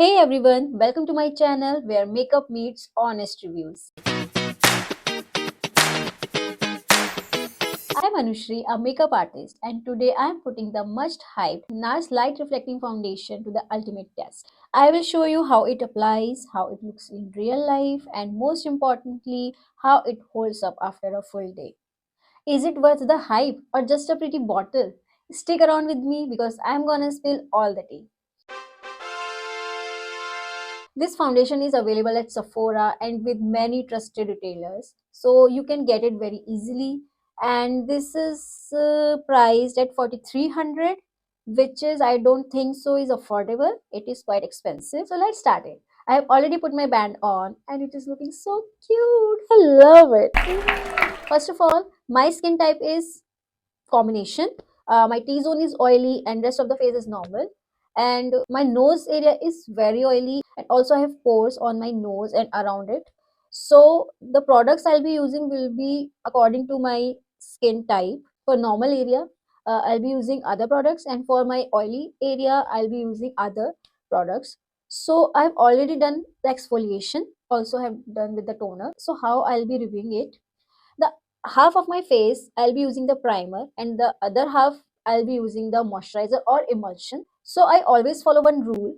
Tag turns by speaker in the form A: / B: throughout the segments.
A: Hey everyone, welcome to my channel where makeup meets honest reviews. I'm Anushri, a makeup artist, and today I'm putting the much hyped Nars Light Reflecting Foundation to the ultimate test. I will show you how it applies, how it looks in real life, and most importantly, how it holds up after a full day. Is it worth the hype or just a pretty bottle? Stick around with me because I'm gonna spill all the tea. This foundation is available at Sephora and with many trusted retailers, so you can get it very easily. And this is priced at 4300, which is I don't think so is affordable. It is quite expensive. So let's start it. I have already put my band on and it is looking so cute. I love it. First of all, my skin type is combination. My T-zone is oily and rest of the face is normal. And my nose area is very oily and also I have pores on my nose and around it. So the products I'll be using will be according to my skin type. For normal area, I'll be using other products, and for my oily area, I'll be using other products. So I've already done the exfoliation, also have done with the toner. So how I'll be reviewing it? The half of my face I'll be using the primer and the other half I'll be using the moisturizer or emulsion. So I always follow one rule.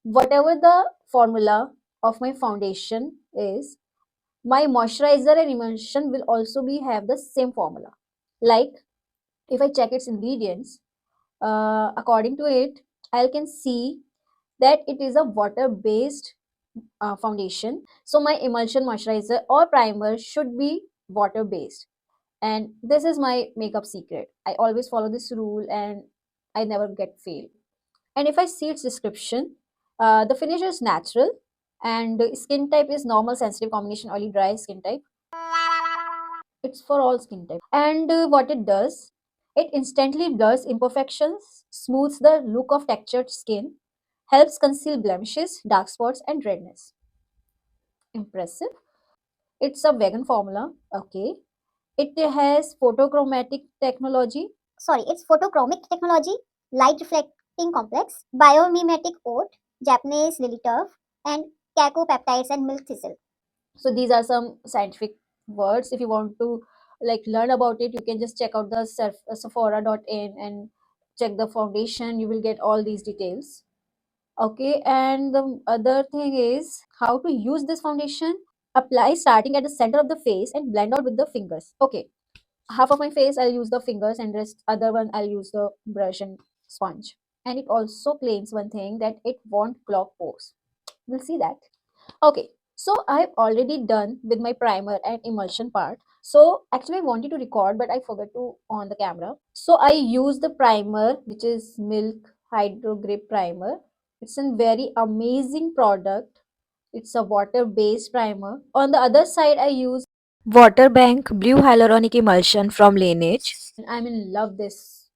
A: Whatever the formula of my foundation is, my moisturizer and emulsion will also be have the same formula. Like if I check its ingredients, according to it, I can see that it is a water based foundation. So my emulsion, moisturizer or primer should be water based. And this is my makeup secret. I always follow this rule and I never get failed. And if I see its description, the finish is natural and the skin type is normal, sensitive, combination, oily, dry skin type. It's for all skin type. And what it does, it instantly blurs imperfections, smooths the look of textured skin, helps conceal blemishes, dark spots, and redness. Impressive. It's a vegan formula. Okay. It has photochromatic technology.
B: Sorry, it's photochromic technology, light reflecting complex, biomimetic oat, Japanese lily turf, and cacopeptides and milk thistle.
A: So these are some scientific words. If you want to like learn about it, you can just check out the sephora.in and check the foundation. You will get all these details. Okay, and the other thing is how to use this foundation. Apply starting at the center of the face and blend out with the fingers. Okay, half of my face I'll use the fingers and rest other one I'll use the brush and sponge. And it also claims one thing that it won't clog pores. We'll see that. Okay, so I've already done with my primer and emulsion part. So actually I wanted to record but I forgot to on the camera. So I use the primer which is Milk Hydro Grip Primer. It's a very amazing product. It's a water based primer. On the other side I use Water Bank Blue Hyaluronic Emulsion from Laneige. I'm in love this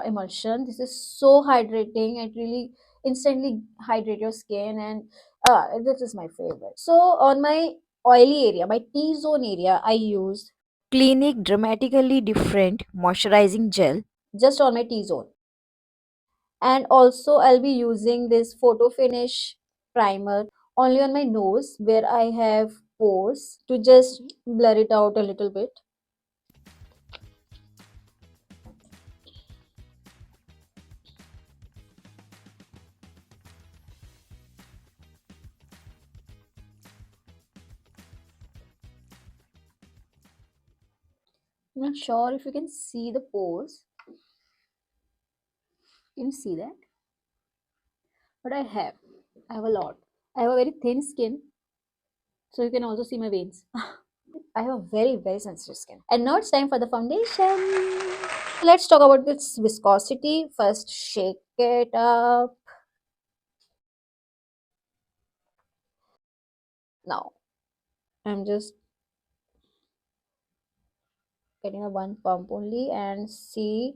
A: emulsion. This is so hydrating. It really instantly hydrate your skin, and this is my favorite. So on my oily area, my T-zone area, I used Clinique Dramatically Different Moisturizing Gel just on my T-zone. And also I'll be using this Photo Finish primer only on my nose where I have pores to just blur it out a little bit. I'm not sure if you can see the pores. Can you see that? But I have a lot. I have a very thin skin, so you can also see my veins. I have a very sensitive skin. And now it's time for the foundation. Let's talk about its viscosity. First, shake it up. Now, I'm just getting a one pump only and see.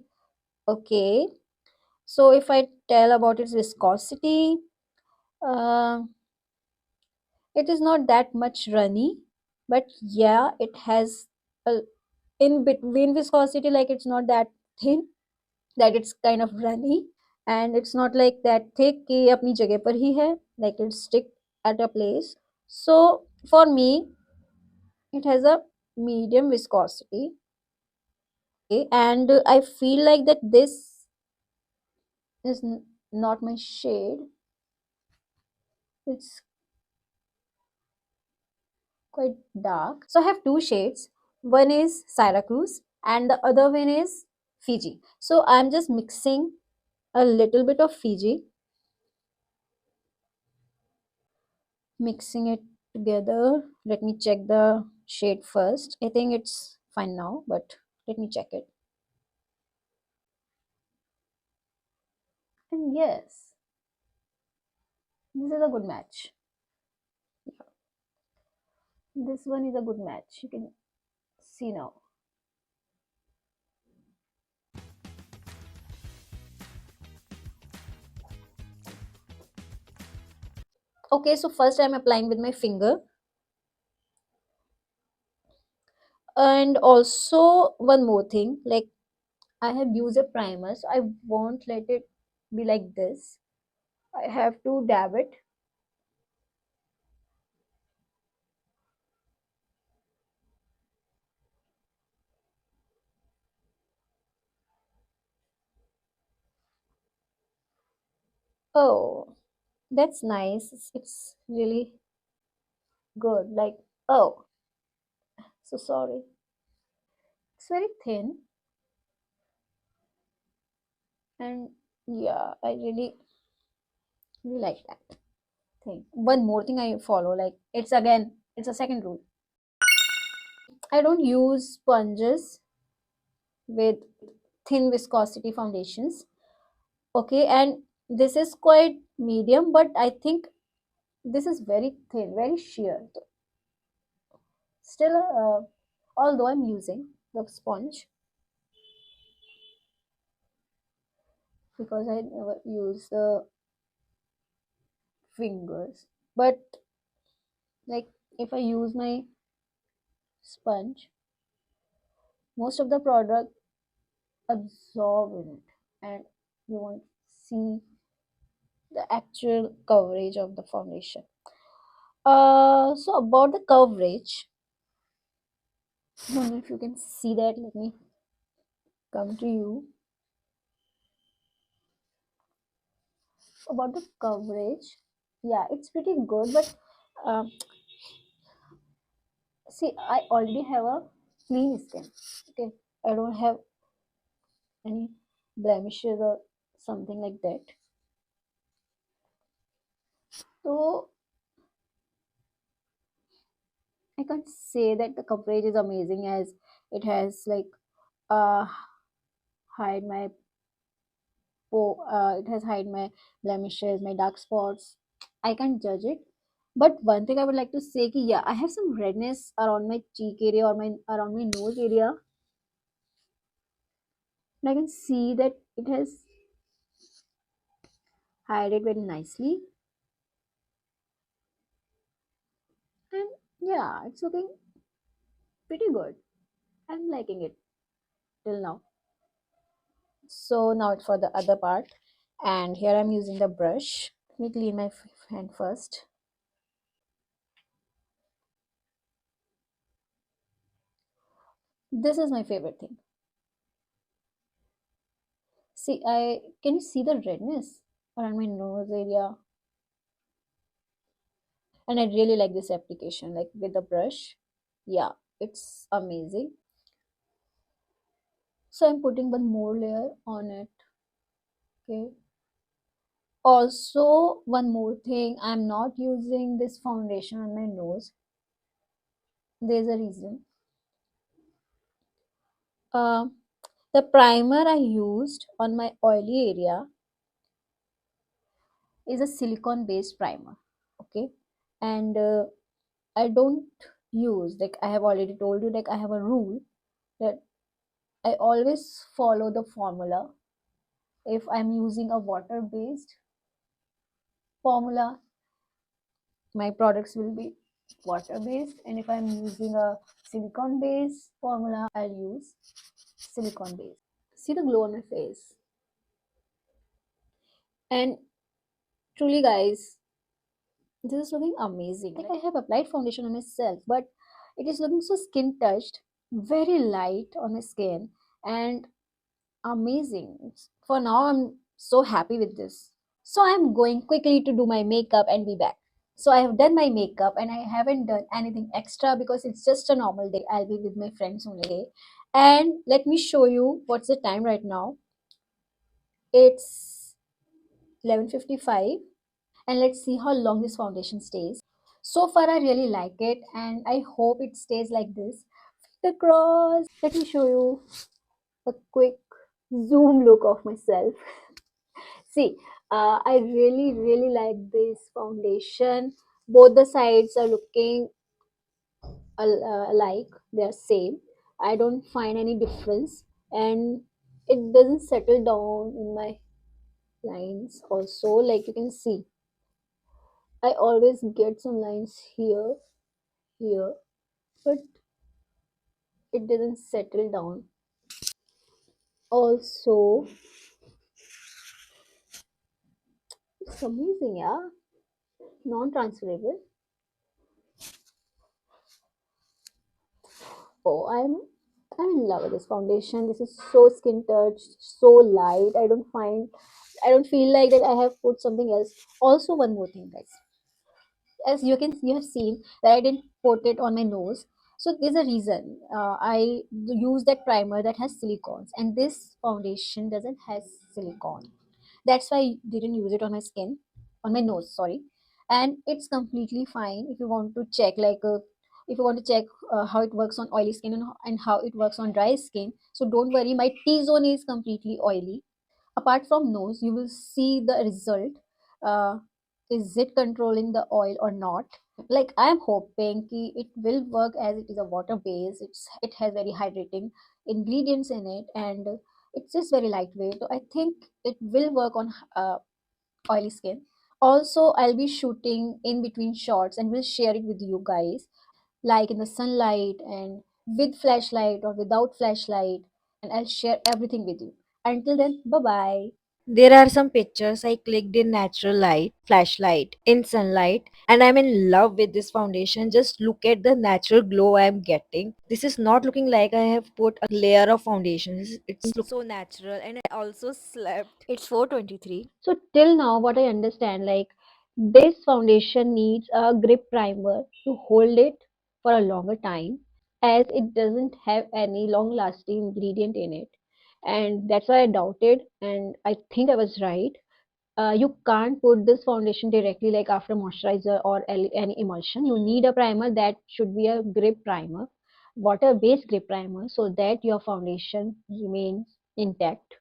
A: Okay. So if I tell about its viscosity, uh, it is not that much runny, but yeah, it has a in between viscosity, like it's not that thin that it's kind of runny. and it's not like that thick कि अपनी जगह पर ही है, like it's stick at a place. So for me it has a medium viscosity. Okay, and I feel like that this is not my shade. It's quite dark. So I have two shades. One is Syracuse and the other one is Fiji. So I'm just mixing a little bit of Fiji, mixing it together. Let me check the shade first. I think it's fine now, but let me check it. And yes, this is a good match. This one is a good match. You can see now. Okay, so first I'm applying with my finger. And also one more thing, like I have used a primer, so I won't let it be like this. I have to dab it. Oh, that's nice. It's really good. Like, oh, so sorry. It's very thin, and yeah, I really like that thing. One more thing I follow, like it's again, it's a second rule. I don't use sponges with thin viscosity foundations. Okay, and this is quite medium, but I think this is very thin, very sheer. Still, although I'm using the sponge because I never use the fingers, but like if I use my sponge, most of the product absorb in it, and you won't see the actual coverage of the foundation. So about the coverage, I don't know if you can see that. Let me come to you. About the coverage, yeah, it's pretty good, but um, see, I already have a clean skin. Okay, I don't have any blemishes or something like that. So I can't say that the coverage is amazing as it has like uh hide my it has hide my blemishes, my dark spots. I can't judge it. But one thing I would like to say ki yeah, I have some redness around my cheek area or my around my nose area. And I can see that it has hide it very nicely. And yeah, it's looking pretty good. I'm liking it till now. So now it's for the other part. And here I'm using the brush. Let me clean my hand first. This is my favorite thing. See, I can you see the redness around my nose area? And I really like this application, like with the brush. Yeah, it's amazing. So I'm putting one more layer on it. Okay. Also, one more thing, I'm not using this foundation on my nose. There's a reason. Uh, the primer I used on my oily area is a silicone based primer. Okay, and I don't use, like I have already told you, like I have a rule that I always follow the formula. If I'm using a water based formula, my products will be water based, and if I'm using a silicone based formula, I'll use silicone based. See the glow on my face. And truly, guys, this is looking amazing. Like, I have applied foundation on myself, but it is looking so skin touched, very light on my skin, and amazing. For now, I'm so happy with this. So I'm going quickly to do my makeup and be back. So I have done my makeup and I haven't done anything extra because it's just a normal day. I'll be with my friends only. And let me show you what's the time right now. It's 11:55, and let's see how long this foundation stays. So far I really like it and I hope it stays like this. Finger cross. Let me show you a quick zoom look of myself. See, I really like this foundation. Both the sides are looking alike, they are same. I don't find any difference, and it doesn't settle down in my lines also. Like you can see, I always get some lines here, here, but it doesn't settle down. Also, it's amazing, yeah. Non-transferable. Oh, I'm in love with this foundation. This is so skin touched, so light. I don't feel like that I have put something else. Also, one more thing, guys. As you have seen that I didn't put it on my nose. So there's a reason. I use that primer that has silicones, and this foundation doesn't have silicone. That's why I didn't use it on my skin, on my nose, sorry. And it's completely fine if you want to check, if you want to check how it works on oily skin and how it works on dry skin. So don't worry, my T-zone is completely oily. Apart from nose, you will see the result. Uh, is it controlling the oil or not? Like I'm hoping ki it will work, as it is a water base. It has very hydrating ingredients in it, and it's just very lightweight. So I think it will work on oily skin. Also, I'll be shooting in between shots and will share it with you guys, like in the sunlight and with flashlight or without flashlight, and I'll share everything with you. Until then, bye bye.
C: There are some pictures I clicked in natural light, flashlight, in sunlight, and I'm in love with this foundation. Just look at the natural glow I'm getting. This is not looking like I have put a layer of foundation. It's looking so natural, and I also slept. It's 4:23.
A: So till now, what I understand, like this foundation needs a grip primer to hold it for a longer time, as it doesn't have any long-lasting ingredient in it, and that's why I doubted, and I think I was right. You can't put this foundation directly like after moisturizer or any emulsion. You need a primer that should be a grip primer, water-based grip primer, so that your foundation remains intact.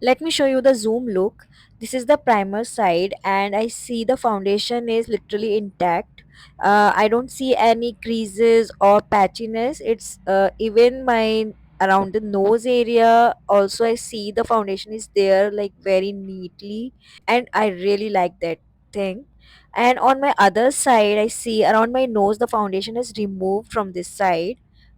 C: Let me show you the zoom look. This is the primer side, and I see the foundation is literally intact. I don't see any creases or patchiness. It's even my around the nose area also I see the foundation is there like very neatly, and I really like that thing. And on my other side I see around my nose the foundation is removed from this side.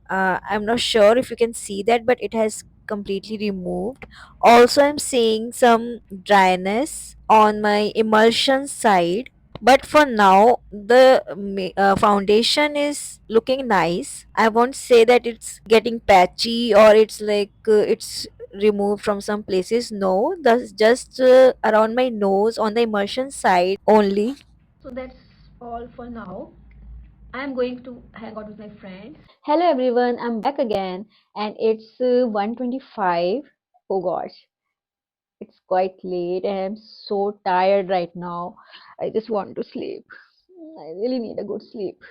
C: I'm not sure if you can see that, but it has completely removed. Also, I'm seeing some dryness on my emulsion side. But for now, the foundation is looking nice. I won't say that it's getting patchy or it's like it's removed from some places. No, that's just around my nose on the emulsion side only.
A: So that's all for now. I'm going to hang out with my friend. Hello everyone, I'm back again, and it's 1:25. Oh gosh, it's quite late and I'm so tired right now. I just want to sleep. I really need a good sleep.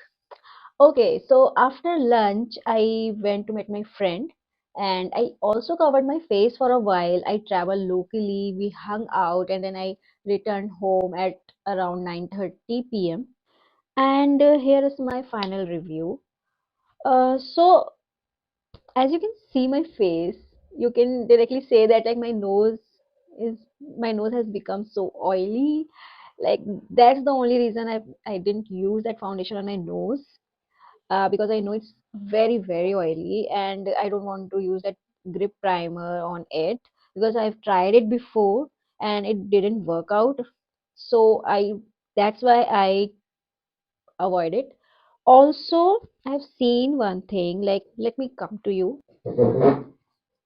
A: Okay, so after lunch, I went to meet my friend, and I also covered my face for a while. I traveled locally, we hung out, and then I returned home at around 9:30 p.m. And here is my final review. So as you can see my face, you can directly say that like is my nose has become so oily. Like that's the only reason I didn't use that foundation on my nose, because I know it's very oily and I don't want to use that grip primer on it because I've tried it before and it didn't work out. So I that's why I avoid it. Also, I've seen one thing, like let me come to you.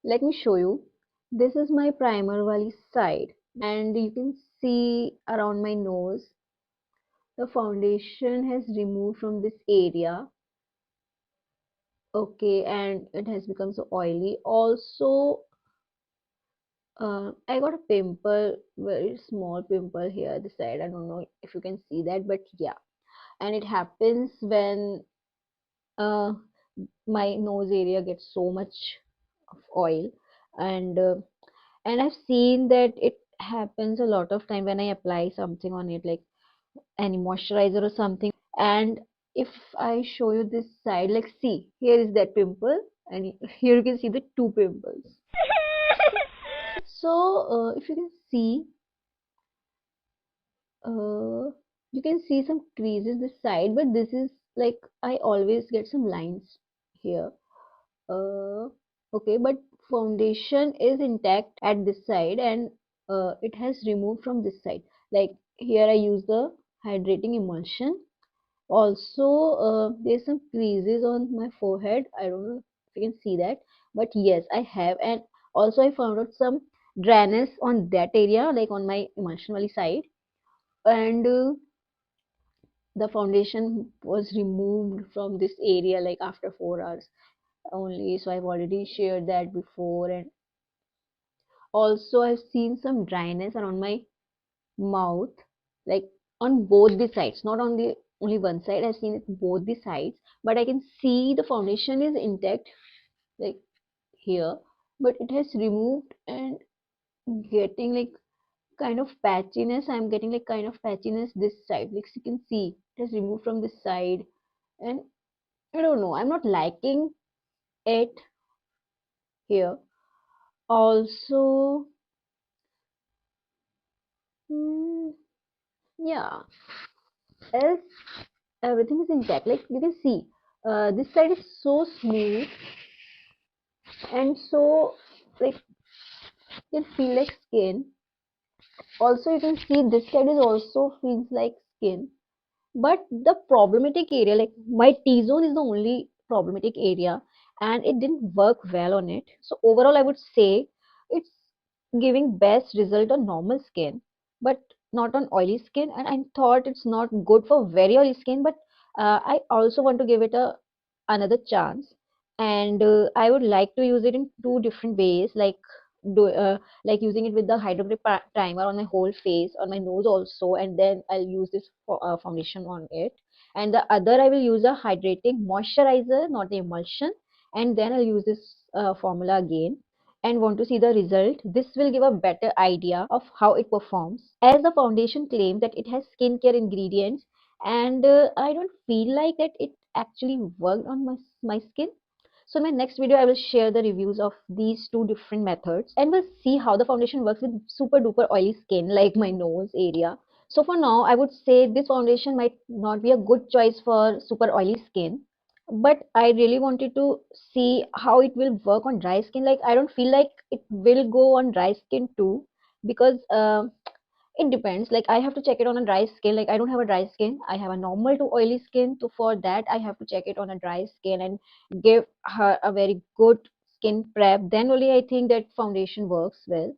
A: Let me show you. This is my primer wali side, and you can see around my nose the foundation has removed from this area. Okay, and it has become so oily. Also, I got a pimple, very small pimple here at the side. I don't know if you can see that, but yeah. And it happens when uh, my nose area gets so much of oil, and I've seen that it happens a lot of time when I apply something on it, like any moisturizer or something. And if I show you this side, like see, here is that pimple, and here you can see the two pimples. So if you can see, uh, you can see some creases this side, but this is like I always get some lines here. uh, okay, but foundation is intact at this side, and it has removed from this side. Like here I use the hydrating emulsion. Also, there's some creases on my forehead. I don't know if you can see that, but yes, I have. And also I found out some dryness on that area, like on my emulsion wali side. And the foundation was removed from this area like after 4 hours only. So I've already shared that before. And also I've seen some dryness around my mouth, like on both the sides, not on the only one side. I've seen it both the sides, but I can see the foundation is intact, like here, but it has removed and getting like kind of patchiness. I'm getting like kind of patchiness this side, like you can see it has removed from this side. And I don't know, I'm not liking it here. Also, mm, yeah, else everything is intact. Like you can see, this side is so smooth and so like it feel like skin. Also, you can see this side is also feels like skin. But the problematic area, like my T-zone is the only problematic area, and it didn't work well on it. So overall, I would say it's giving best result on normal skin, but not on oily skin. And I thought it's not good for very oily skin, but I also want to give it a another chance. And I would like to use it in two different ways, do like using it with the hydrogrip primer on my whole face, on my nose also, and then I'll use this foundation on it. And the other, I will use a hydrating moisturizer, not the emulsion, and then I'll use this formula again and want to see the result. This will give a better idea of how it performs, as the foundation claims that it has skincare ingredients, and I don't feel like that it actually worked on my skin. So in my next video, I will share the reviews of these two different methods, and we'll see how the foundation works with super duper oily skin like my nose area. So for now, I would say this foundation might not be a good choice for super oily skin, but I really wanted to see how it will work on dry skin. Like I don't feel like it will go on dry skin too, because it depends. Like I have to check it on a dry skin. Like I don't have a dry skin. I have a normal to oily skin. So for that, I have to check it on a dry skin and give her a very good skin prep. Then only I think that foundation works well.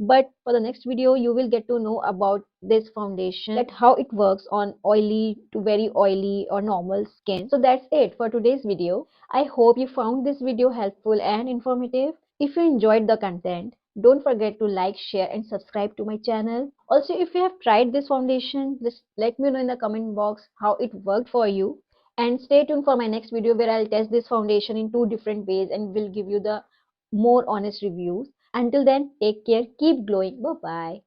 A: But for the next video, you will get to know about this foundation, that how it works on oily to very oily or normal skin. So that's it for today's video. I hope you found this video helpful and informative. If you enjoyed the content, don't forget to like, share and subscribe to my channel. Also, if you have tried this foundation, just let me know in the comment box how it worked for you. And stay tuned for my next video where I'll test this foundation in two different ways and will give you the more honest reviews. Until then, take care, keep glowing. Bye bye.